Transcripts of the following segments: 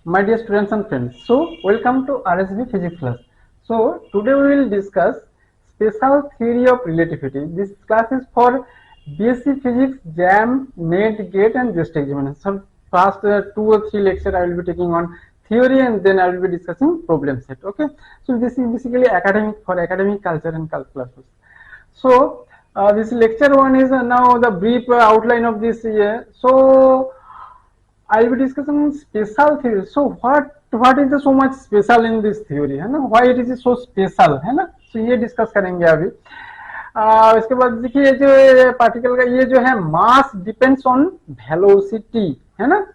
My dear students and friends, so welcome to RSB Physics class. So today we will discuss special theory of relativity. This class is for BSc Physics, JAM, NET, GATE and GST examination. So first 2 or 3 lecture I will be taking on theory and then I will be discussing problem set. Okay, so this is basically academic for academic culture and calculus. So this lecture one is now the brief outline of this year. So I will be discussing special theory. So what is the so much special in this theory है ना, why it is so special है ना, so ये discuss करेंगे अभी। इसके बाद देखिए जो पार्टिकल का ये जो है मास डिपेंड्स ऑन वेलोसिटी है ना,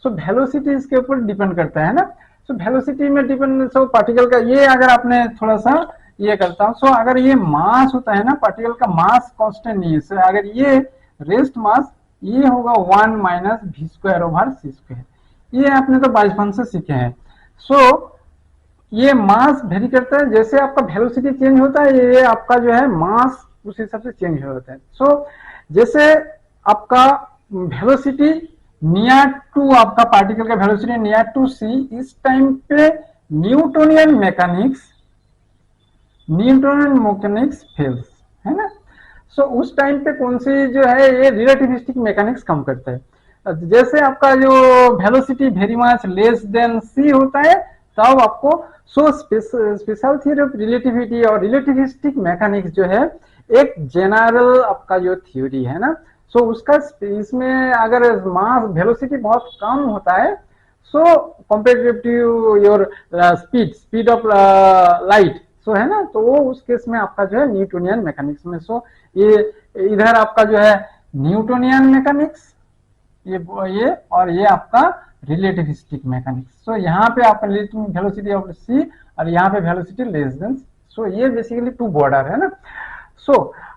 सो वेलोसिटी इसके ऊपर डिपेंड करता है ना, सो वेलोसिटी में डिपेंड, सो पार्टिकल का ये अगर आपने थोड़ा सा ये करता हूँ, सो अगर ये मास होता है ना, पार्टिकल का मास कांस्टेंट नहीं है, सो अगर ये रेस्ट मास ये होगा 1 minus we square over C square, ये आपने तो बचपन से सीखे हैं। सो ये मास वेरी करता है, जैसे आपका वेलोसिटी चेंज होता है ये आपका जो है मास उस हिसाब से चेंज होता है। सो जैसे आपका वेलोसिटी नियर टू आपका पार्टिकल का वेलोसिटी नियर टू सी, इस टाइम पे न्यूटोनियन मैकेनिक्स फेल्स है ना, सो उस टाइम पे कौन सी जो है ये रिलेटिविस्टिक मैकेनिक्स कम करता है। जैसे आपका जो velocity very much less than c होता है तब आपको so special theory of relativity और रिलेटिविस्टिक मैकेनिक्स जो है एक जनरल आपका जो थ्योरी है ना, सो उसका इसमें अगर मास वेलोसिटी बहुत कम होता है, so comparative to your speed of light, so है ना, तो वो उस केस में आपका जो है न्यूटोनियन मैकेनिक्स में, सो ये इधर आपका जो है न्यूटोनियन मैकेनिक्स ये और ये आपका रिलेटिविस्टिक मैकेनिक्स। सो यहाँ पे आपका वेलोसिटी ऑफ सी और यहाँ पे वेलोसिटी लेस देन, सो ये बेसिकली टू बॉर्डर है ना। सो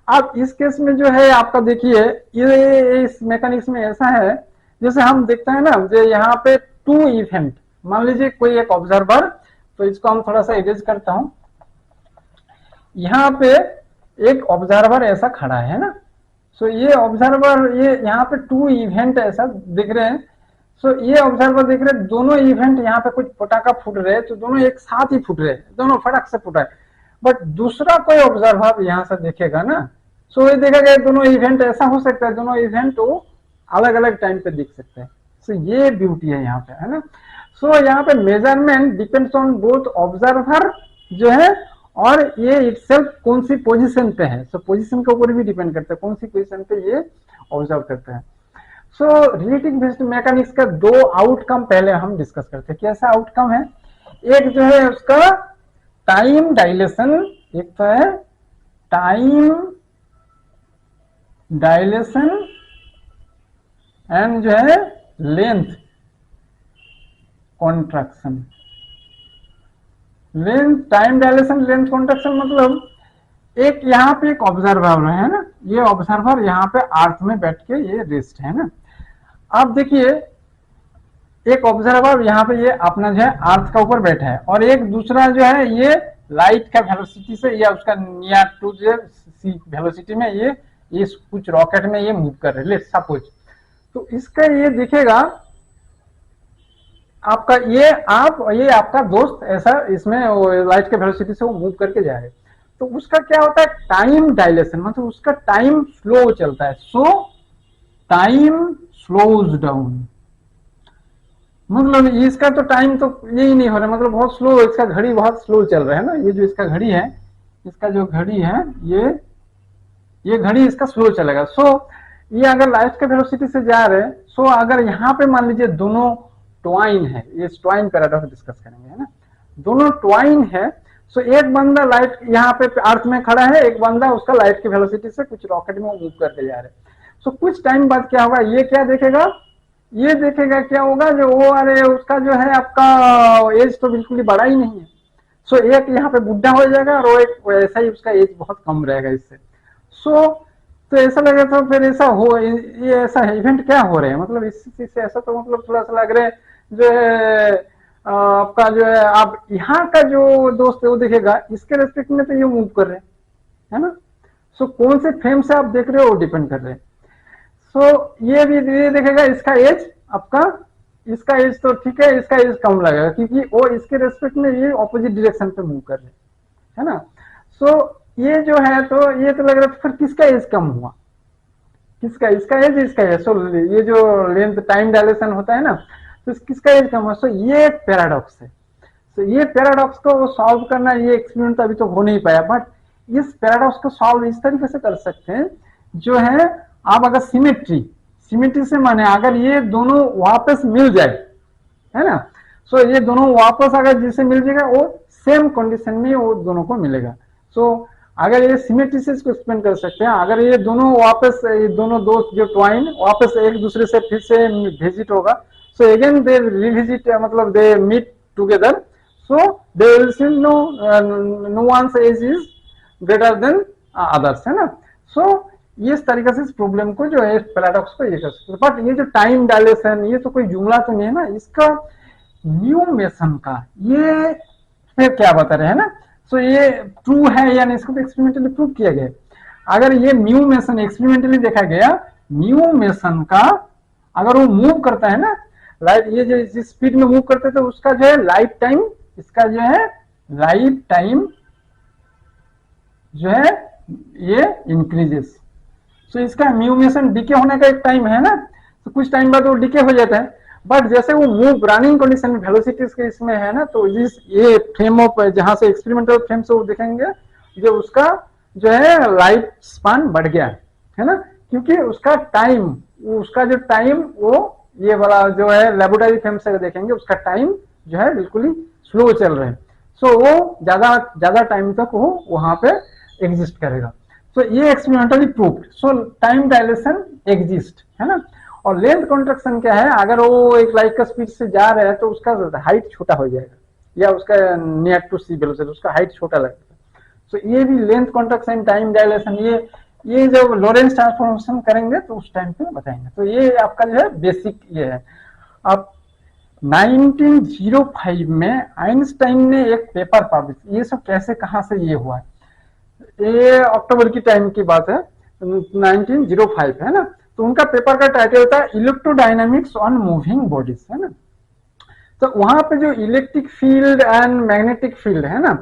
अब इस केस में जो है आपका देखिए ये इस मैकेनिक्स में ऐसा है, जैसे हम देखते हैं ना, जो यहाँ पे टू इवेंट, मान लीजिए कोई एक ऑब्जर्वर, तो इसको हम थोड़ा सा इरेज करता हूं, यहाँ पे एक ऑब्जर्वर ऐसा खड़ा है ना, सो ये ऑब्जर्वर ये यहाँ पे टू इवेंट ऐसा दिख रहे हैं, सो ये ऑब्जर्वर देख रहे हैं दोनों इवेंट यहाँ पे कुछ पटाखा फूट रहे हैं, तो दोनों एक साथ ही फूट रहे हैं, दोनों फटक से फूटा है, बट दूसरा कोई ऑब्जर्वर यहाँ से देखेगा ना, सो ये देखेगा दोनों इवेंट ऐसा हो सकता है, दोनों इवेंट वो अलग अलग टाइम पे दिख सकते हैं। सो ये ब्यूटी है यहाँ पे है ना। सो यहाँ पे measurement depends on both observer जो है और ये इटसेल्फ कौन सी पोजीशन पे है, सो पोजीशन के ऊपर भी डिपेंड करता है कौन सी पोजीशन पे ये ऑब्जर्व करता है। सो रिलेटिविस्टिक मैकेनिक्स का दो आउटकम पहले हम डिस्कस करते हैं, कैसा आउटकम है, एक जो है उसका टाइम डायलेशन, एक तो है टाइम डायलेशन एंड जो है length contraction. Length time dilation length contraction मतलब एक यहाँ पे एक ऑब्जर्वर है ना, ये ऑब्जर्वर यहाँ पे अर्थ में बैठ के ये रेस्ट है ना। अब देखिए एक ऑब्जर्वर यहाँ पे ये अपना जो है अर्थ का ऊपर बैठा है और एक दूसरा जो है ये लाइट का वेलोसिटी से या उसका नियर टू जो सी वेलोसिटी में ये कुछ रॉकेट में ये मूव कर रहे हैं, लेट्स सपोज, तो इसका ये दिखेगा आपका ये आपका दोस्त ऐसा इसमें लाइट के वेलोसिटी से वो मूव करके जा रहे हैं, तो उसका क्या होता है टाइम डायलेशन, मतलब उसका टाइम स्लो चलता है, सो टाइम स्लोज डाउन, मतलब इसका तो टाइम तो यही नहीं हो रहा, मतलब बहुत स्लो, इसका घड़ी बहुत स्लो चल रहा है ना, ये जो इसका घड़ी है, इसका जो घड़ी है ये घड़ी इसका स्लो चलेगा। सो ये अगर लाइट के वेलोसिटी से जा रहे हैं, सो अगर यहाँ पे मान लीजिए दोनों ट्वाइन है, ये ट्वाइन पैराडॉक्स डिस्कस करेंगे है ना, दोनों ट्वाइन है, सो एक बंदा लाइट यहाँ पे अर्थ में खड़ा है, एक बंदा उसका लाइट की वेलोसिटी से कुछ रॉकेट में मूव करके जा रहे हैं, सो कुछ टाइम बाद क्या होगा, ये क्या देखेगा, ये देखेगा क्या होगा जो वो अरे उसका जो है आपका एज तो बिल्कुल ही बड़ा ही नहीं है, सो एक यहाँ पे बुढ़ा हो जाएगा और एक ऐसा ही उसका एज बहुत कम रहेगा इससे। सो तो ऐसा लगे तो फिर ऐसा हो, ये ऐसा है इवेंट क्या हो रहे हैं, मतलब इस चीज से ऐसा तो मतलब थोड़ा सा लग रहा है जो है आपका जो है आप यहाँ का जो दोस्त है वो देखेगा इसके रेस्पेक्ट में तो ये मूव कर रहे हैं है ना, सो कौन से फ्रेम से आप देख रहे हो वो डिपेंड कर रहे हैं। सो ये भी ये देखेगा इसका एज आपका इसका एज तो ठीक है, इसका एज कम लगेगा क्योंकि वो इसके रेस्पेक्ट में ये ऑपोजिट डायरेक्शन पे मूव कर रहे हैं, है ना। सो ये जो है तो ये तो लग रहा है फिर किसका एज कम हुआ, किसका, इसका एज, इसका एज। सो ये जो लेंथ टाइम डायलेशन होता है ना, तो किसका एज कम हुआ। सो ये एक पैराडॉक्स है। तो ये पैराडॉक्स को सॉल्व करना, ये एक्सपेरिमेंट अभी तो हो नहीं पाया, बट इस पैराडॉक्स को सॉल्व इस तरीके से कर सकते हैं जो है, आप अगर सिमेट्री, सिमेट्री से माने अगर ये दोनों वापस मिल जाए, है ना। सो ये दोनों वापस अगर जिसे मिल जाएगा वो सेम कंडीशन में वो दोनों को मिलेगा। सो अगर ये सिमेट्री से इसको एक्सप्लेन कर सकते हैं, अगर ये दोनों वापस, ये दोनों दोस्त जो ट्वाइन वापस एक दूसरे से फिर से विजिट होगा, सो अगेन दे रिविजिट, मतलब they meet together, so they will see no one's age is greater than others, है ना। so ये इस तरीके से इस प्रॉब्लम को जो है, पैराडॉक्स को ये कर सकते हैं। बट ये जो टाइम डायलेशन, ये तो कोई जुमला तो नहीं है ना, इसका न्यू मेसन का ये फिर क्या बता रहे हैं ना। सो ये ट्रू है या नहीं, इसको तो एक्सपेरिमेंटली प्रूव किया गया। अगर ये म्यू मेसन एक्सपेरिमेंटली देखा गया, म्यू मेसन का अगर वो मूव करता है ना, लाइट ये जो जिस स्पीड में मूव करते थे, तो उसका जो है लाइफ टाइम, इसका जो है लाइफ टाइम जो है ये इंक्रीजेस। सो इसका म्यूमेशन डिके होने का एक टाइम है ना, तो कुछ टाइम बाद वो डिके हो जाता है। बट जैसे वो मूव रनिंग कंडीशन में वेलोसिटीज के इसमें है ना, तो इस ये फ्रेम ऑफ जहां से एक्सपेरिमेंटल फ्रेम से वो देखेंगे जो उसका जो है लाइफ स्पान बढ़ गया है ना, क्योंकि उसका टाइम, उसका जो टाइम वो ये वाला जो है लेबोरेटरी फ्रेम से देखेंगे, उसका टाइम जो है बिल्कुल ही स्लो चल रहे हैं। सो वो ज्यादा टाइम तक वो वहां पे एग्जिस्ट करेगा। सो ये एक्सपेरिमेंटली प्रूव्ड। सो टाइम डायलेशन एग्जिस्ट, है ना। और लेंथ कॉन्ट्रैक्शन क्या है, अगर वो एक लाइट का स्पीड से जा रहा है तो उसका हाइट छोटा हो जाएगा, या उसका नियर टू सी वेलोसिटी, उसका हाइट छोटा लगेगा। सो ये भी लेंथ कॉन्ट्रैक्शन, टाइम डायलेशन, ये जब लॉरेंस ट्रांसफॉर्मेशन करेंगे तो उस टाइम पे बताएंगे। तो ये आपका जो है बेसिक ये है। अब 1905 में आइंस्टाइन ने एक पेपर पब्लिश, ये सब कैसे कहां से ये हुआ है, ये अक्टूबर की टाइम की बात है, 1905 है ना। तो उनका पेपर का टाइटल था इलेक्ट्रोडायनामिक्स ऑन मूविंग बॉडीज, है ना। तो वहां पे जो electric field and magnetic field है ना,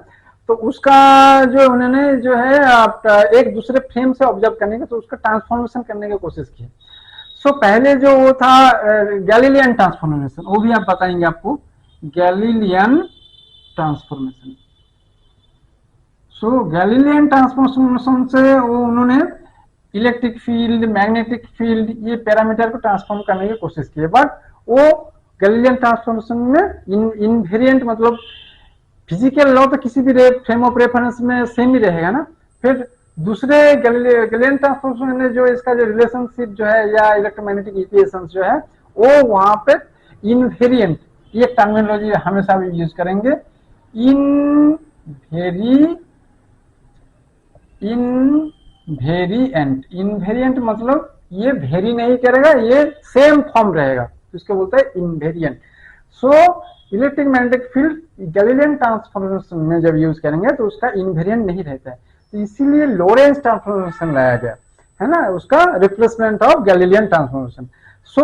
तो उसका जो उन्होंने जो है एक दूसरे फ्रेम से ऑब्जर्व करने का, तो उसका ट्रांसफॉर्मेशन करने की कोशिश की। सो पहले जो वो था गैलीलियन ट्रांसफॉर्मेशन, वो भी आप बताएंगे आपको, गैलीलियन ट्रांसफॉर्मेशन। सो गैलीलियन ट्रांसफॉर्मेशन से वो उन्होंने इलेक्ट्रिक फील्ड, मैग्नेटिक फील्ड, ये पैरामीटर को ट्रांसफॉर्म करने की कोशिश की है। बट वो गैलीलियन ट्रांसफॉर्मेशन में इनवेरिएंट, मतलब फिजिकल लॉ तो किसी भी फ्रेम ऑफ रेफरेंस में सेम ही रहेगा ना। फिर दूसरे गैलीलियन ट्रांसफॉर्मेशन ने जो इसका जो रिलेशनशिप जो है, या इलेक्ट्रोमैग्नेटिक इक्वेशन जो है, वो वहां पे इनवेरिएंट, ये टर्मिनोलॉजी हमेशा भी यूज करेंगे, इनवेरिएंट। इनवेरिएंट मतलब ये वेरी नहीं करेगा, ये सेम फॉर्म रहेगा, तो इसको बोलते हैं invariant. So electric magnetic field Galilean transformation में जब यूज करेंगे तो उसका इनवेरिएंट नहीं रहता है, तो इसीलिए लोरेंस ट्रांसफॉर्मेशन लाया गया, है ना, उसका replacement of Galilean transformation. So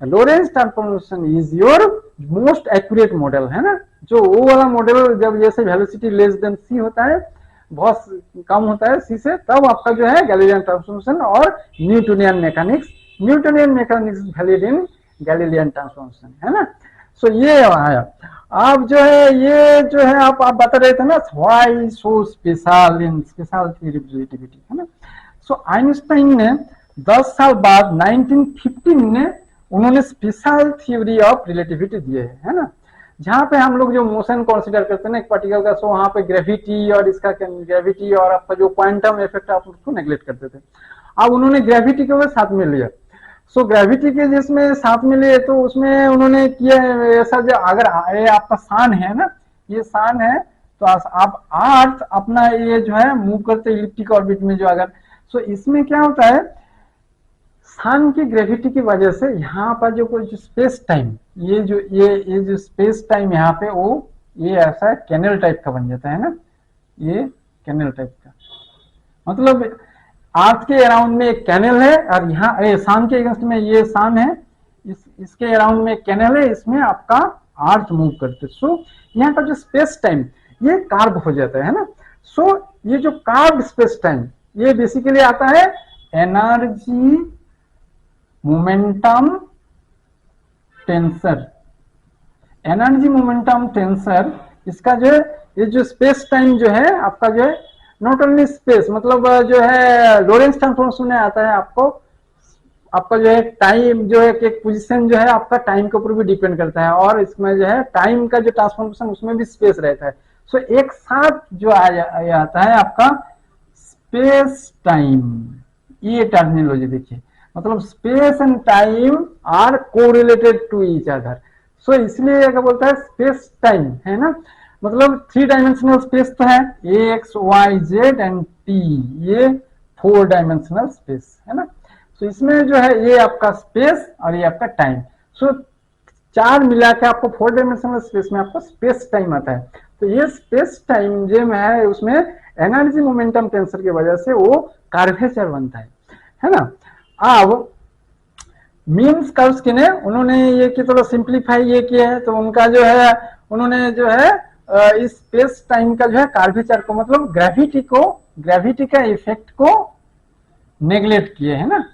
Lorentz transformation is your most accurate model, है ना। जो वो वाला मॉडल जब जैसे वेलोसिटी लेस देन सी होता है, बहुत कम होता है सी से, तब आपका जो है गैलीलियन ट्रांसफॉर्मेशन और Newtonian mechanics valid in Galilean transformation, है ना। सो ये आया। आप जो है ये जो है आप बता रहे थे ना, why so special in special theory of relativity, है ना। सो आइंस्टाइन ने 10 साल बाद 1915 में उन्होंने स्पेशल थ्योरी ऑफ रिलेटिविटी दिए है ना, जहां पे हम लोग जो मोशन कंसीडर करते हैं ना एक पार्टिकल का, सो वहां पे ग्रेविटी और इसका ग्रेविटी और आपका जो क्वांटम इफेक्ट आप उसको नेग्लेक्ट करते थे। अब उन्होंने ग्रेविटी को साथ में लिया। सो ग्रेविटी के जिसमें साथ में लिए, तो उसमें उन्होंने किया ऐसा, जो अगर ये आपका सान है ना, ये सान है, तो आप अर्थ अपना ये जो है मूव करते इलिप्टिक ऑर्बिट में जो अगर, सो इसमें क्या होता है, सन की ग्रेविटी की वजह से यहाँ पर जो कोई स्पेस टाइम, ये जो स्पेस टाइम यहाँ पे वो ये ऐसा कैनल टाइप का बन जाता है ना, ये कैनल टाइप का, मतलब अर्थ के अराउंड में एक कैनल है, और यहाँ सन के अगेंस्ट में ये सन है, इसके अराउंड में कैनल है, इसमें आपका आर्च मूव करते। सो यहाँ का जो स्पेस टाइम ये कार्व हो जाता है ना। सो ये जो कार्व स्पेस टाइम ये बेसिकली आता है energy momentum tensor. Energy momentum tensor इसका जो है ये जो स्पेस टाइम जो है आपका जो है नॉट ओनली स्पेस मतलब जो है लोरेंस ट्रांसफॉर्मेशन में आता है आपको आपका जो है टाइम जो है एक पोजीशन जो है आपका टाइम के ऊपर भी डिपेंड करता है और इसमें जो है टाइम का जो ट्रांसफॉर्मेशन उसमें भी स्पेस रहता है। सो एक साथ जो आता है आपका स्पेस टाइम, ये टर्मिनोलॉजी देखिए मतलब space and time are correlated to each other. So इसलिए क्या बोलता है स्पेस टाइम है ना, मतलब 3 डायमेंशनल स्पेस तो है X Y Z and T, ये 4 डायमेंशनल स्पेस है ना। सो इसमें जो है ये आपका स्पेस और ये आपका टाइम। सो 4 मिला के आपको 4 डायमेंशनल स्पेस में आपको स्पेस टाइम आता है। तो ये स्पेस टाइम जो है उसमें एनर्जी मोमेंटम टेंसर की वजह से वो कर्वेचर बनता है ना। अब मीन्स कर्व्स के ने उन्होंने ये कि थोड़ा सिंप्लीफाई ये किया है, तो उनका जो है उन्होंने जो है इस स्पेस टाइम का जो है कर्वेचर को मतलब ग्रेविटी का इफेक्ट को नेग्लेक्ट किए है ना।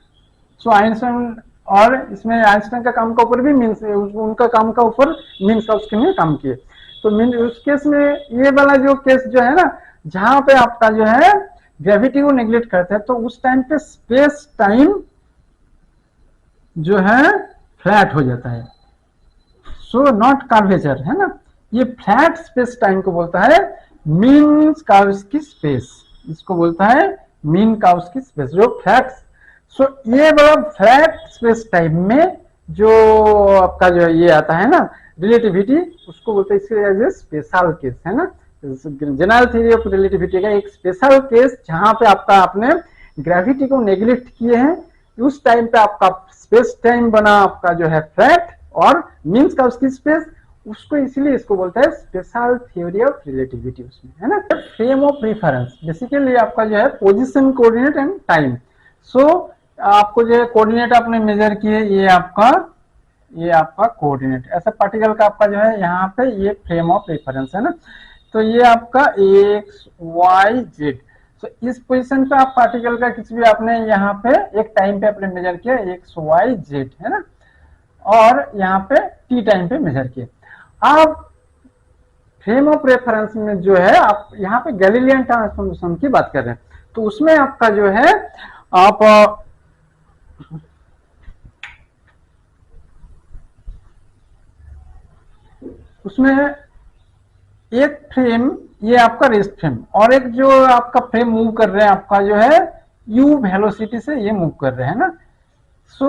सो आइंस्टाइन और इसमें आइंस्टाइन का काम का ऊपर भी मीन्स उनका काम का ऊपर मीन्स कर्व्स के लिए काम किए। तो मीन उस केस में ये वाला जो केस जो है ना जहां पे आपका जो है ग्रेविटी को नेग्लेक्ट करते हैं तो उस टाइम पे स्पेस टाइम जो है फ्लैट हो जाता है। सो नॉट कर्वेचर है ना, ये फ्लैट स्पेस टाइम को बोलता है मीन कर्व्स की स्पेस, इसको बोलता है मीन कर्व्स की स्पेस जो फ्लैट। सो ये वाला फ्लैट स्पेस टाइम में जो आपका जो ये आता है ना रिलेटिविटी उसको बोलते हैं एज ए स्पेशल केस है ना। जनरल थ्योरी ऑफ रिलेटिविटी का एक स्पेशल केस जहां पे आपका आपने ग्रेविटी को नेग्लेक्ट किए हैं, उस टाइम पे आपका स्पेस टाइम बना आपका जो है फ्लैट और मीन्स का उसकी स्पेस, उसको इसीलिए इसको बोलता है स्पेशल थ्योरी ऑफ रिलेटिविटी उसमें है ना। फ्रेम ऑफ रेफरेंस बेसिकली आपका जो है पोजीशन कोऑर्डिनेट एंड टाइम। सो आपको जो है कोऑर्डिनेट आपने मेजर किए ये आपका कोऑर्डिनेट ऐसा पार्टिकल का आपका जो है यहाँ पे ये फ्रेम ऑफ रेफरेंस है ना। तो ये आपका एक्स वाई जेड। तो इस पोजीशन पे आप पार्टिकल का किसी भी आपने यहाँ पे एक टाइम पे आपने मेजर किया एक्स वाई जेड है ना और यहाँ पे टी टाइम पे मेजर किए। अब फ्रेम ऑफ रेफरेंस में जो है आप यहाँ पे गैलीलियन ट्रांसफॉर्मेशन की बात कर रहे हैं तो उसमें आपका जो है आप उसमें एक फ्रेम ये आपका रेस्ट फ्रेम और एक जो आपका फ्रेम मूव कर रहे हैं आपका जो है यू वेलोसिटी से ये मूव कर रहे हैं ना। सो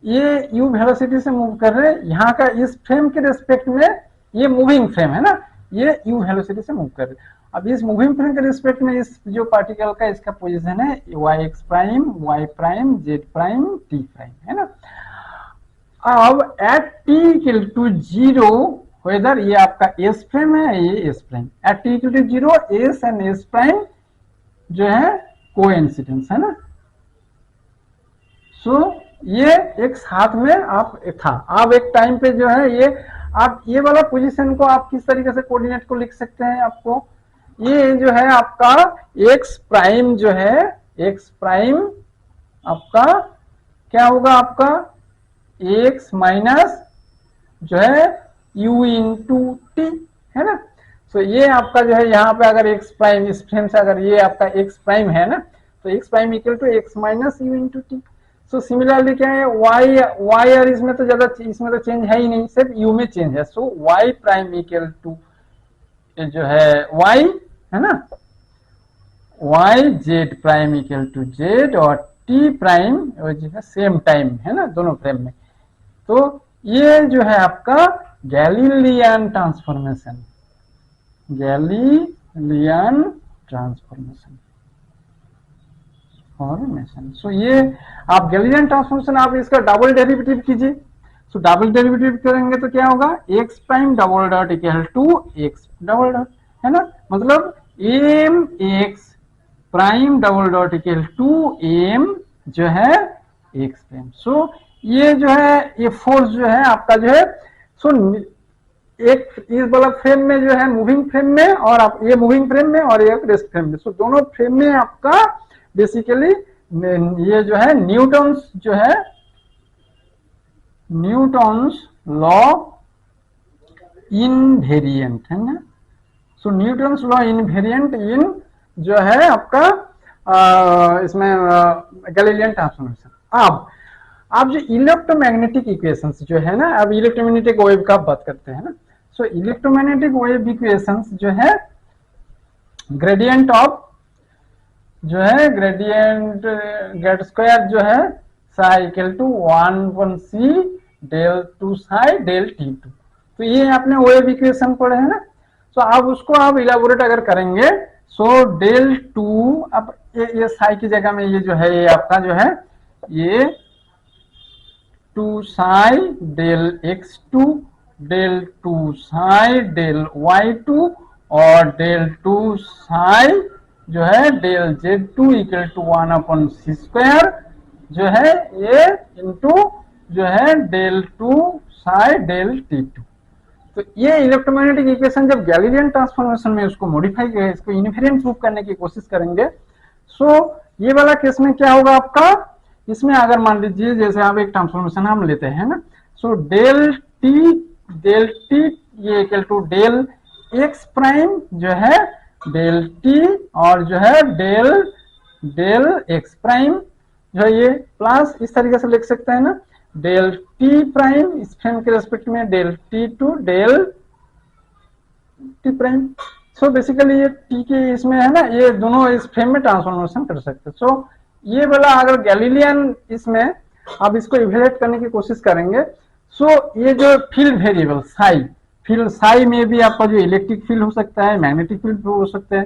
ये यू वेलोसिटी से मूव कर रहे हैं, यहाँ का इस फ्रेम के रिस्पेक्ट में ये मूविंग फ्रेम है ना, ये यू वेलोसिटी से मूव कर रहे हैं। अब इस मूविंग फ्रेम के रिस्पेक्ट में इस जो पार्टिकल का इसका पोजीशन है Y X prime Y prime Z prime T prime है ना। अब at T equal to 0 whether ये आपका एस फ्रेम है ये S prime at T equal to 0 S and S prime जो है कोइंसिडेंस है ना। सो ये एक साथ में आप था आप एक टाइम पे जो है ये आप ये वाला पोजीशन को आप किस तरीके से कोऑर्डिनेट को लिख सकते हैं आपको ये जो है आपका एक्स प्राइम जो है एक्स प्राइम आपका क्या होगा आपका एक्स माइनस जो है u इंटू टी है ना। सो ये आपका जो है यहाँ पे अगर एक्स प्राइम इस फ्रेम से अगर ये आपका एक्स प्राइम है ना तो X prime equal to X minus U into T. So similarly क्या है y और इसमें तो ज्यादा इसमें तो चेंज है ही नहीं सिर्फ u में चेंज है। So y prime equal to जो है y है ना y Z prime equal to Z और t प्राइम जो है सेम टाइम है ना दोनों फ्रेम में। तो ये जो है आपका गैलीलियन ट्रांसफॉर्मेशन फॉर्मेशन। सो ये आप गैलीलियन ट्रांसफॉर्मेशन आप इसका डबल डेरिवेटिव कीजिए। सो डबल डेरिवेटिव करेंगे तो क्या होगा X prime double dot equal to X double dot है ना, मतलब M X prime double dot equal to M जो है एक्स प्राइम। सो ये जो है ये फोर्स जो है आपका जो है, सो एक इस वाला फ्रेम में जो है मूविंग फ्रेम में, और आप ये मूविंग फ्रेम में और ये रेस्ट फ्रेम में, सो दोनों फ्रेम में आपका बेसिकली ये जो है न्यूटन्स जो है न्यूटन्स लॉ इनवेरिएंट है ना। सो न्यूटन्स लॉ इनवेरिएंट इन जो है आपका इसमें गैलीलियन ट्रांसफॉर्मेशन। अब जो इलेक्ट्रोमैग्नेटिक इक्वेशंस जो है ना, अब इलेक्ट्रोमैग्नेटिक वेव का बात करते हैं ना। सो इलेक्ट्रोमैग्नेटिक वेव इक्वेशंस जो है ग्रेडियंट ऑफ जो है ग्रेडियंट गेट स्क्वायर जो है psi equal to 1/c del 2 psi del t2। तो ये आपने वेव इक्वेशन पढ़े है ना। तो आप उसको आप इलाबोरेट अगर करेंगे, सो डेल 2 अब ये साई की जगह में ये जो है ये आपका जो है ये 2 psi del x2 del 2 psi del y2 और डेल 2 साई जो है del z2 equal to 1/c square जो है ये इंटू जो है डेल 2 साई डेल t2। तो ये इलेक्ट्रोमैग्नेटिक इक्वेशन जब गैलीलियन ट्रांसफॉर्मेशन में उसको मॉडिफाई करें, इसको इनवेरिएंट प्रूफ करने की कोशिश करेंगे, सो ये वाला केस में क्या होगा आपका, इसमें अगर मान लीजिए जैसे आप एक ट्रांसफॉर्मेशन हम लेते हैं ना, सो डेल टी ये equal to del X prime जो है डेल टी और जो है डेल एक्स प्राइम जो है ये प्लस इस तरीके से लिख सकते हैं ना, डेल टी प्राइम इस फ्रेम के रेस्पेक्ट में del T to del T prime. So basically ये टी के इसमें है ना, ये दोनों इस फ्रेम में ट्रांसफॉर्मेशन कर सकते हैं। सो ये वाला अगर गैलीलियन इसमें आप इसको इवेल्युएट करने की कोशिश करेंगे, सो ये जो फील्ड वेरिएबल साई में भी आपका जो इलेक्ट्रिक फील्ड हो सकता है, मैग्नेटिक फील्ड हो सकते हैं।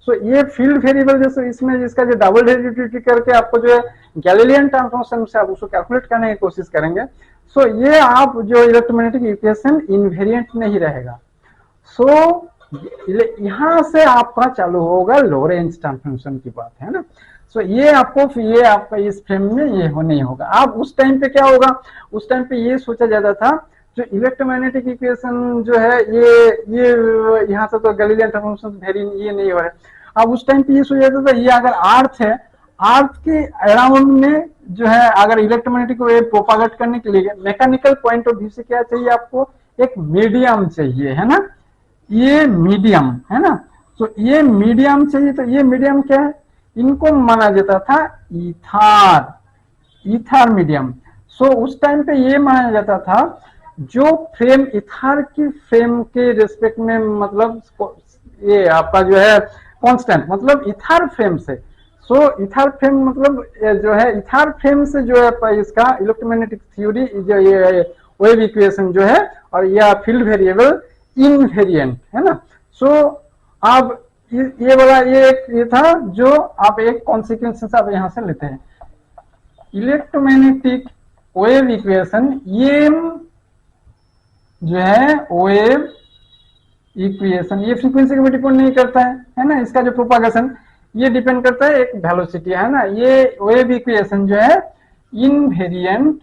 सो ये फील्ड वेरिएबल जैसे इसमें इसका जो डबल डेरिवेटिव करके आपको जो है गैलीलियन ट्रांसफॉर्मेशन से आप उसको कैलकुलेट करने की कोशिश करेंगे, सो ये आप जो इलेक्ट्रोमैग्नेटिक इक्वेशन इनवेरिएंट नहीं रहेगा। सो यहां से आपका चालू होगा लोरेंज ट्रांसफॉर्मेशन की बात है ना। सो ये आपका इस फ्रेम में ये नहीं होगा। अब उस टाइम पे क्या होगा, उस टाइम पे ये सोचा जाता था जो इलेक्ट्रोमैग्नेटिक इक्वेशन जो है ये यहाँ से तो गैलीलियन ट्रांसफॉर्मेशन वेरी ये नहीं हो रहा है। अब उस टाइम पे ये सोचा जाता था ये अगर अर्थ है, अर्थ के अराउंड में जो है अगर इलेक्ट्रोमैग्नेटिक वेव प्रोपागेट करने के लिए मैकेनिकल पॉइंट ऑफ व्यू से क्या चाहिए, आपको एक मीडियम चाहिए है ना, ये मीडियम है ना। तो ये मीडियम चाहिए, तो ये मीडियम क्या है, इनको माना जाता था ईथर मीडियम। सो उस टाइम पे ये माना जाता था जो फ्रेम ईथर की फ्रेम के रेस्पेक्ट में, मतलब ये आपका जो है कांस्टेंट, मतलब ईथर फ्रेम से, सो ईथर फ्रेम मतलब जो है ईथर फ्रेम से जो है इसका इलेक्ट्रोमैग्नेटिक थ्योरी जो ये वेव इक्वेशन जो है और यह फील्ड वेरिएबल इनवेरिएंट है ना। सो अब ये वाला ये था जो आप एक कॉन्सिक्वेंस आप यहां से लेते हैं इलेक्ट्रोमैग्नेटिक वेव इक्वेशन, ये जो है वेव इक्वेशन ये फ्रीक्वेंसी के ऊपर डिपेंड नहीं करता है ना। इसका जो प्रोपागेशन ये डिपेंड करता है एक वेलोसिटी है ना। ये वेव इक्वेशन जो है इनवेरिएंट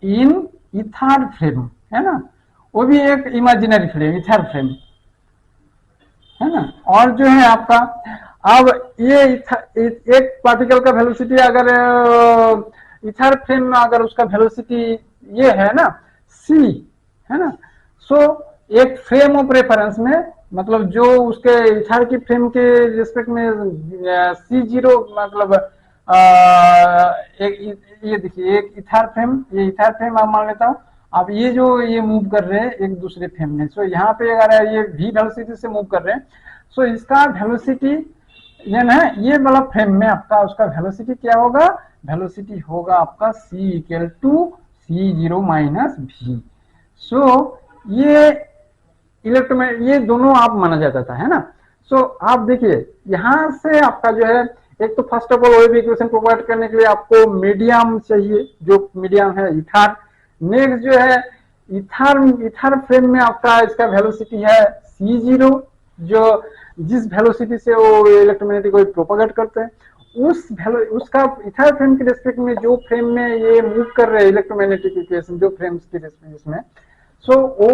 इन ईथर फ्रेम है ना, वो भी एक इमेजिनरी फ्रेम ईथर फ्रेम है ना। और जो है आपका अब ये एक पार्टिकल का वेलोसिटी अगर ईथर फ्रेम में अगर उसका वेलोसिटी ये है ना c है ना, सो एक फ्रेम ऑफ रेफरेंस में मतलब जो उसके ईथर की फ्रेम के रिस्पेक्ट में c0 मतलब एक ये देखिए एक ईथर फ्रेम, ये ईथर फ्रेम आप मान लेता हूं। अब ये जो ये मूव कर रहे हैं एक दूसरे फ्रेम में, सो यहाँ पे अगर ये v वेलोसिटी से मूव कर रहे हैं, सो इसका वेलोसिटी ये ना ये वाला फ्रेम में आपका उसका वेलोसिटी क्या होगा, वेलोसिटी होगा आपका c equal to c0 minus v। So ये इलेक्ट्रोमैग्नेटिक ये दोनों आप माना जाता था है ना। सो आप देखिए यहां से आपका जो है एक तो first of all wave equation provide करने के लिए आपको मीडियम चाहिए, जो मीडियम है ईथर। नेक्स्ट जो है ईथर फ्रेम में आपका इसका वेलोसिटी है c0 जो जिस वेलोसिटी से वो इलेक्ट्रोमैग्नेटिक वेव प्रोपागेट करते हैं। उसका इथर फ्रेम के रिस्पेक्ट में जो फ्रेम में ये मूव कर रहे हैं इलेक्ट्रोमैग्नेटिक इक्वेशन जो फ्रेम्स के रिस्पेक्ट में, सो वो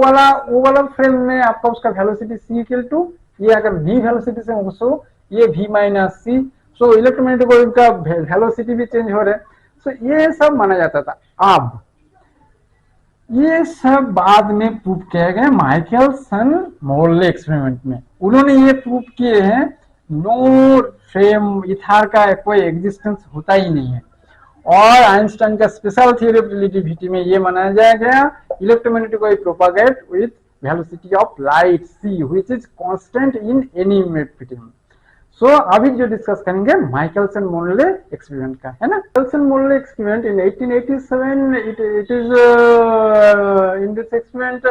वाला फ्रेम में आपका उसका वेलोसिटी c इक्वल टू, ये अगर v वेलोसिटी से सो ये v माइनस सी, सो इलेक्ट्रोमैग्नेटिक वेव का वेलोसिटी भी चेंज हो रहा है। सो ये सब माना जाता था। अब ये सब बाद में प्रूव किया गया माइकलसन मोर्ले एक्सपेरिमेंट में। उन्होंने ये प्रूव किए हैं नो फ्रेम इथार का कोई एग्जिस्टेंस होता ही नहीं है। और आइंस्टाइन का स्पेशल थ्योरी ऑफ रिलेटिविटी में ये माना जाया गया electromagnetic wave propagate with velocity of light c which is constant in any medium. So अभी जो डिस्कस करेंगे माइकलसन मोर्ले एक्सपेरिमेंट का, है ना। Michelson Morley experiment in 1887 it is in this experiment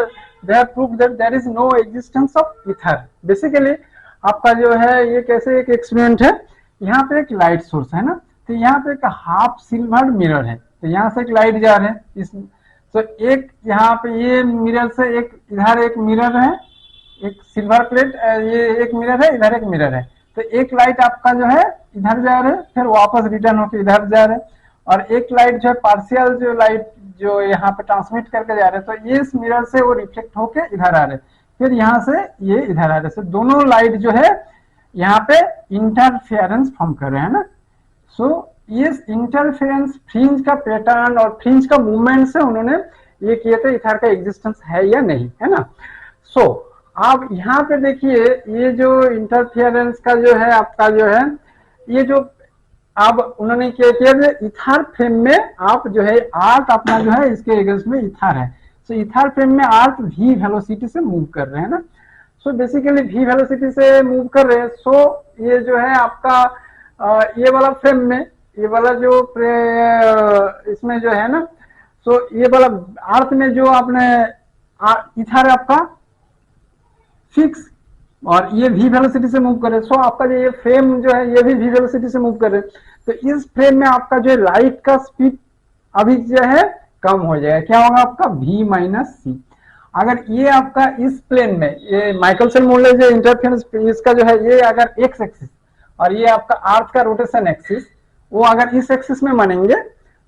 they have proved that there is no existence of ether. Basically आपका जो है ये कैसे एक एक्सपेरिमेंट है, यहाँ पे एक लाइट सोर्स है ना, तो यहाँ पे एक हाफ सिल्वर्ड मिरर है, तो यहाँ से एक लाइट जा रहा है इस, तो एक यहाँ पे ये मिरर से एक इधर एक मिरर है, एक सिल्वर प्लेट, ये एक मिरर है, इधर एक मिरर है, तो एक लाइट आपका जो है इधर जा रहे हैं फिर वापस रिटर्न होकर इधर जा रहे हैं, और एक लाइट जो है पार्शियल जो लाइट जो यहाँ पे ट्रांसमिट करके जा रहे हैं, तो ये इस मिरर से वो रिफ्लेक्ट होके इधर आ रहे हैं, फिर यहाँ से ये इधर आ रहे हैं, तो दोनों लाइट जो है यहाँ पे इंटरफेरेंस फॉर्म कर रहे हैं ना। सो इस इंटरफेरेंस फ्रिंज का पैटर्न और फ्रिंज का मूवमेंट से उन्होंने ये किए थे इथर का एग्जिस्टेंस है या नहीं, है ना। सो आप यहाँ पे देखिए ये जो इंटरफेरेंस का जो है आपका जो है ये जो अब उन्होंने क्या किया इथर फ्रेम में आप जो है आर्क अपना जो है इसके अगेंस्ट में इथर है, सो इथर फ्रेम में आर्क v वेलोसिटी से मूव कर रहे हैं ना। सो बेसिकली v वेलोसिटी से मूव कर रहे हैं। सो ये जो है आपका ये वाला फ्रेम में ये वाला जो इसमें जो है ना, सो ये वाला अर्थ में जो आपने इथर आपका फिक्स और ये v वेलोसिटी से मूव कर रहे हैं, सो आपका जो ये फ्रेम जो है ये भी v वेलोसिटी से मूव कर रहे हैं, तो इस फ्रेम में आपका जो लाइट का स्पीड अभी जो है कम हो जाएगा, क्या होगा आपका v माइनस सी। अगर ये आपका इस प्लेन में ये माइकलसन मोर्ले जो इंटरफेरेंस इसका जो है ये अगर एक्स एक्सिस और ये आपका अर्थ का रोटेशन एक्सिस वो अगर इस एक्सिस में मानेंगे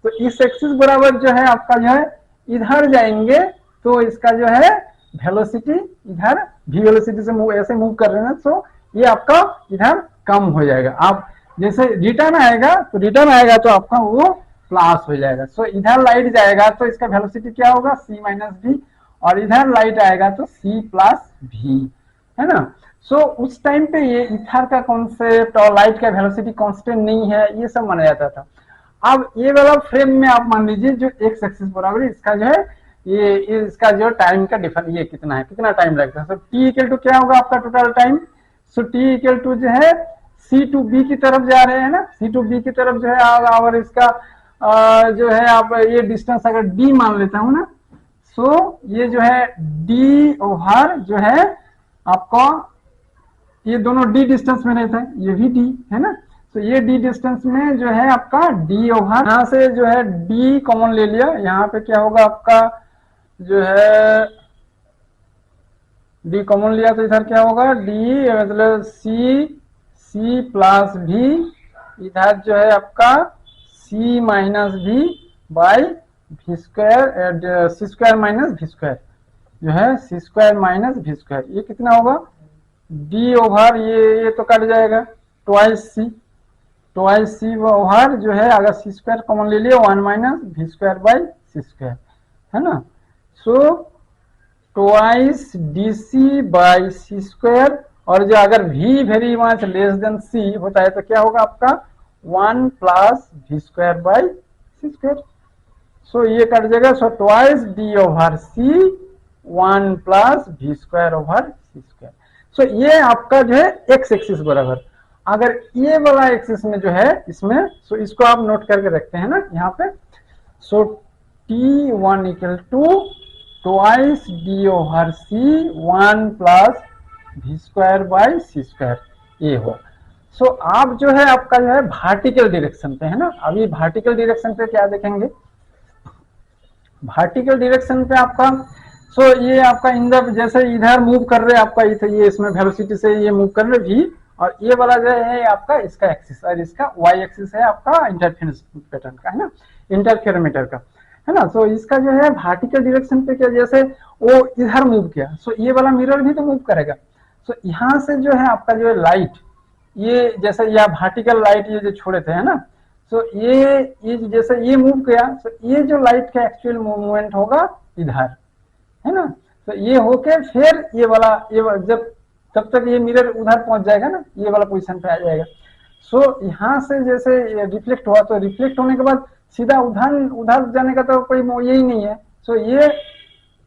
तो इस एक्सिस बराबर जो है आपका जो है इधर जाएंगे, तो इसका जो है वेलोसिटी इधर v वेलोसिटी से मूव ऐसे मूव कर रहे हैं, तो ये आपका इधर कम हो जाएगा। आप जैसे रिटर्न आएगा तो आपका वो प्लस हो जाएगा। सो इधर लाइट जाएगा तो इसका वेलोसिटी क्या होगा c माइनस v, और इधर लाइट आएगा तो c प्लस v, है ना। सो उस टाइम पे ये इथर का कॉन्सेप्ट और लाइट का वेलोसिटी कांस्टेंट नहीं है ये सब माना जाता था। अब ये वाला फ्रेम में आप मान लीजिए जो एक्स एक्सिस बराबर इसका जो है ये इसका जो टाइम का डिफरेंस ये कितना है, कितना टाइम लगता है, सो टी इक्वल टू क्या होगा आपका total time, so T equal to जो है सी टू बी की तरफ जा रहे हैं ना, सी टू बी की तरफ जो है और इसका जो है आप ये डिस्टेंस अगर डी मान लेता हूं ना, सो ये जो है डी ओवर जो है आपका ये दोनों डी डिस्टेंस में रहता है, ये भी डी है ना, तो ये डी डिस्टेंस में जो है आपका डी ओवर यहाँ से जो है डी कॉमन ले लिया, यहाँ पे क्या होगा आपका जो है डी कॉमन लिया तो इधर क्या होगा डी मतलब सी प्लस भी, इधर जो है आपका सी माइनस भी by we square, C square minus we square जो है C square minus we square, ये कितना होगा डी ओवर ये तो कट जाएगा ट्वाइस सी ओवर जो है अगर सी स्क्वायर कॉमन ले लिया 1 minus we square by C square, है ना। So twice d c by C square, और जो अगर v very much less than c होता है तो क्या होगा आपका 1 plus we square by C square, so ये कट जाएगा, so twice D over C 1 plus we square over C square. So ये आपका जो है एक्स एक्सिस बराबर, अगर ये वाला एक्सिस में जो है इसमें, सो इसको आप नोट करके रखते हैं ना यहाँ पे, so t1 equal to twice D over C 1 plus we square by C square ये हो। सो आप जो है आपका जो है वर्टिकल डायरेक्शन पे है ना, अभी वर्टिकल डायरेक्शन पे क्या देखेंगे, वर्टिकल डायरेक्शन पे आपका सो ये आपका इन द जैसे इधर मूव कर रहे हैं आपका ये इसमें वेलोसिटी से ये मूव कर रहे v, और ये वाला जो है आपका इसका एक्सिस और इसका वाई एक्सिस है आपका इंटरफेरेंस पैटर्न का, है ना, इंटरफेरोमीटर का, है ना। सो इसका जो है वर्टिकल डायरेक्शन पे क्या, जैसे वो इधर मूव किया, सो ये वाला मिरर भी तो मूव करेगा। सो यहाँ से जो है आपका जो है लाइट, ये जैसे या वर्टिकल लाइट ये जो छोड़े थे, है ना, सो ये जैसे ये मूव किया, सो ये जो लाइट का एक्चुअल मूवमेंट होगा इधर, है ना। तो ये होके फिर ये वाला जब तब तक ये मिरर उधर पहुंच जाएगा ना, ये वाला पोजीशन पे आ जाएगा। सो यहाँ से जैसे रिफ्लेक्ट हुआ, तो रिफ्लेक्ट होने के बाद सीधा उधर उधर जाने का तो कोई यही नहीं है। सो ये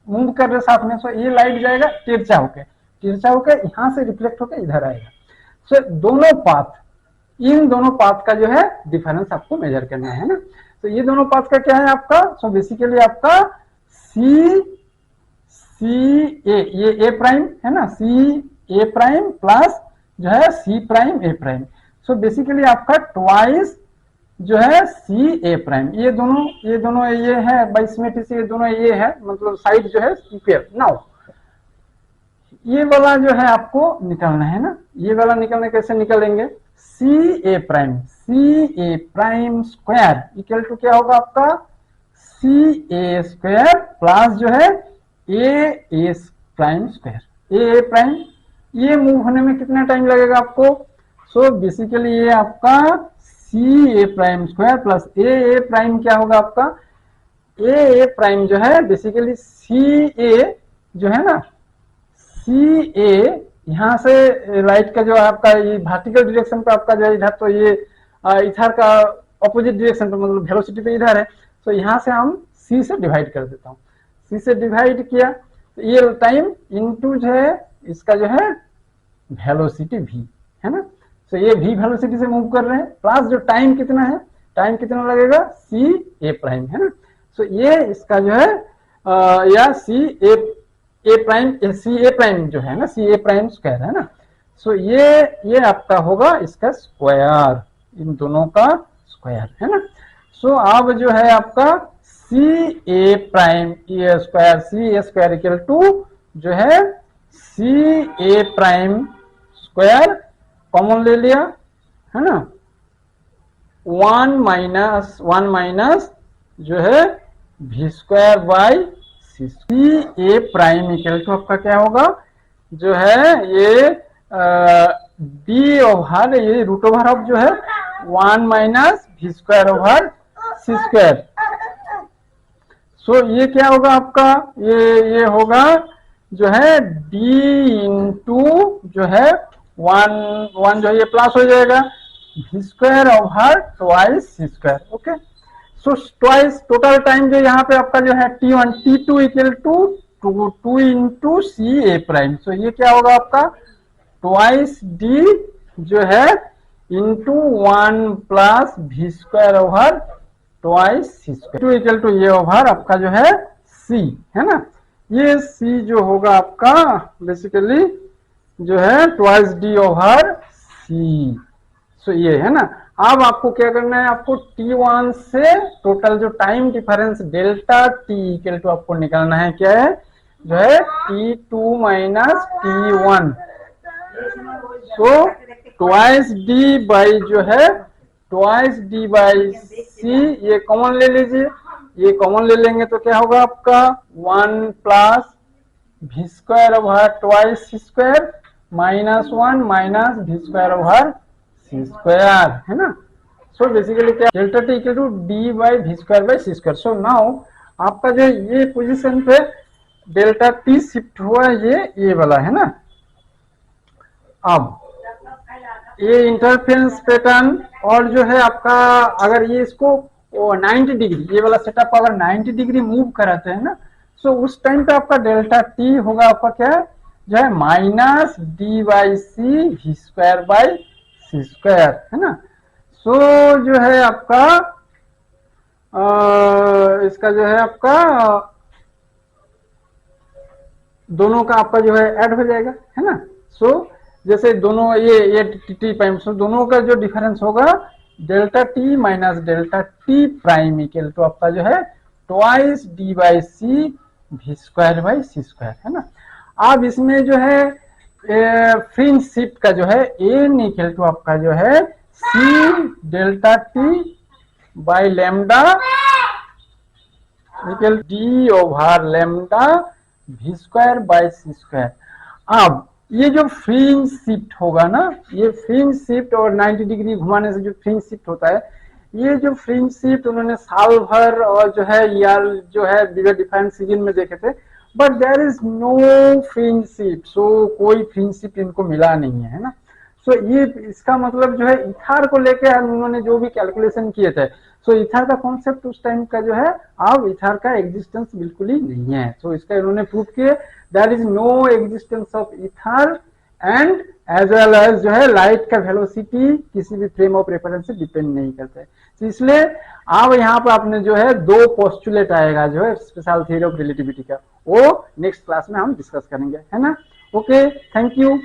मूव कर रहे साथ में, सो ये लाइट जाएगा तिरछा होके यहाँ से रिफ्लेक्ट होके इधर आएगा। सो दोनों पाथ, इन दोनों पाथ का जो है डिफरेंस आपको मेजर करना है ना। तो ये दोनों पाथ का क्या है आपका, सो बेसिकली आपका सी ए प्राइम है ना, सी ए प्राइम प्लस जो है सी प्राइम ए प्राइम। सो बेसिकली आपका ट्वाइस जो है सी ए प्राइम, ये दोनों ये है बाई सिमेट्री, ये दोनों ये है, मतलब साइड जो है इक्वल। नाउ ये वाला जो है आपको निकालना है ना, ये वाला निकालने कैसे निकालेंगे, सी ए प्राइम स्क्वायर इक्वल टू क्या होगा आपका, सी ए स्क्वायर प्लस जो है ए प्राइम स्क्वायर। ए प्राइम ये मूव होने में कितना टाइम लगेगा आपको, सो बेसिकली ये आपका सी ए प्राइम स्क्वायर प्लस ए प्राइम क्या होगा आपका, ए प्राइम जो है बेसिकली सी ए जो है ना, सी ए यहाँ से लाइट का जो आपका ये वर्टिकल डायरेक्शन पे आपका जो है इधर, तो ये इधर का ऑपोजिट डायरेक्शन पे, मतलब वेलोसिटी तो इधर है, तो यहाँ से हम सी से डिवाइड कर देता हूँ, सी से डिवाइड किया तो ये टाइम इनटू जो है इसका जो है वेलोसिटी v, है ना। तो ये v वेलोसिटी से मूव कर रहे हैं, प्लस जो टाइम कितना है, टाइम कितना लगेगा सी ए प्राइम, है ना। सो ये इसका जो है या सी ए प्राइम जो है ना, सी ए प्राइम स्क्वायर, है ना। सो ये आपका होगा इसका स्क्वायर, इन दोनों का स्क्वायर, है ना। सो अब जो है आपका C A prime square equal to जो है सी ए प्राइम स्क्वायर कॉमन ले लिया, है ना, 1 माइनस जो है v square by C A prime equal to आपका क्या होगा, जो है ये डी ओवर ये रूट ओवर ऑफ जो है 1 माइनस v स्क्वायर ओवर सी स्क्वायर। सो ये क्या होगा आपका, ये होगा जो है d इंटू जो है 1 जो है ये प्लस हो जाएगा v square over twice c square. Okay, so twice total time जो यहाँ पे आपका जो है t1 t2 equal to 2 into c A prime. So ये क्या होगा आपका ट्वाइस d जो है into 1 plus v square over twice c square, 2 equal to ये ओवर आपका जो है c, है ना। ये c जो होगा आपका बेसिकली जो है ट्वाइस d ओवर c। सो ये है ना। अब आपको क्या करना है, आपको t1 से टोटल जो time difference delta t equal to आपको निकालना है, क्या है जो है t2 minus t1। So twice d by जो है ट्वाइस d बाई c, ये कॉमन ले लीजिए, ये कॉमन ले लेंगे तो क्या होगा आपका 1 plus v square over twice c square minus 1 minus v square over सी स्क्वायर, है ना। सो बेसिकली क्या delta t equal to d by we square by C square. So now आपका जो ये पोजीशन पे डेल्टा टी शिफ्ट हुआ ये वाला, है ना। अब ये इंटरफेरेंस पैटर्न और जो है आपका अगर ये इसको 90 डिग्री ये वाला सेटअप अगर 90 डिग्री मूव कराते हैं ना, सो उस टाइम पे आपका डेल्टा टी होगा आपका क्या है जो है minus D by C V square by C square, है ना। सो जो है आपका इसका जो है आपका दोनों का आपका जो है ऐड हो जाएगा, है ना। सो जैसे दोनों ये टी प्राइम, सो दोनों का जो डिफरेंस होगा delta T minus delta T prime equal to आपका जो है twice D by C V square by C square, है ना। अब इसमें जो है फ्रिंज शिफ्ट का जो है एन इक्वल टू आपका जो है C delta T by lambda equal D over lambda V square by C square. अब ये जो फ्रिंज शिफ्ट होगा ना, ये फ्रिंज शिफ्ट और 90 डिग्री घुमाने से जो फ्रिंज शिफ्ट होता है, ये जो फ्रिंज शिफ्ट उन्होंने साल भर और जो है यार जो है बिगर डिफाइंड सीजन में देखे थे, but there is no fringe shift, so कोई फ्रिंज शिफ्ट इनको मिला नहीं है ना। सो ये इसका मतलब जो है इथार को लेके उन्होंने जो भी कैलकुलेशन किए थे, सो इथार का कॉन्सेप्ट उस टाइम का जो है अब इथार का एग्जिस्टेंस बिल्कुल ही नहीं है। सो इसका इन्होंने प्रूव किए there is no existence of ether and as well as जो है लाइट का वेलोसिटी किसी भी फ्रेम ऑफ रेफरेंस से डिपेंड नहीं करते। तो इसलिए अब यहाँ पर आपने जो है दो पोस्टुलेट आएगा जो है स्पेशल थ्योरी ऑफ रिलेटिविटी का, वो नेक्स्ट क्लास में हम डिस्कस करेंगे, है ना। Okay, thank you.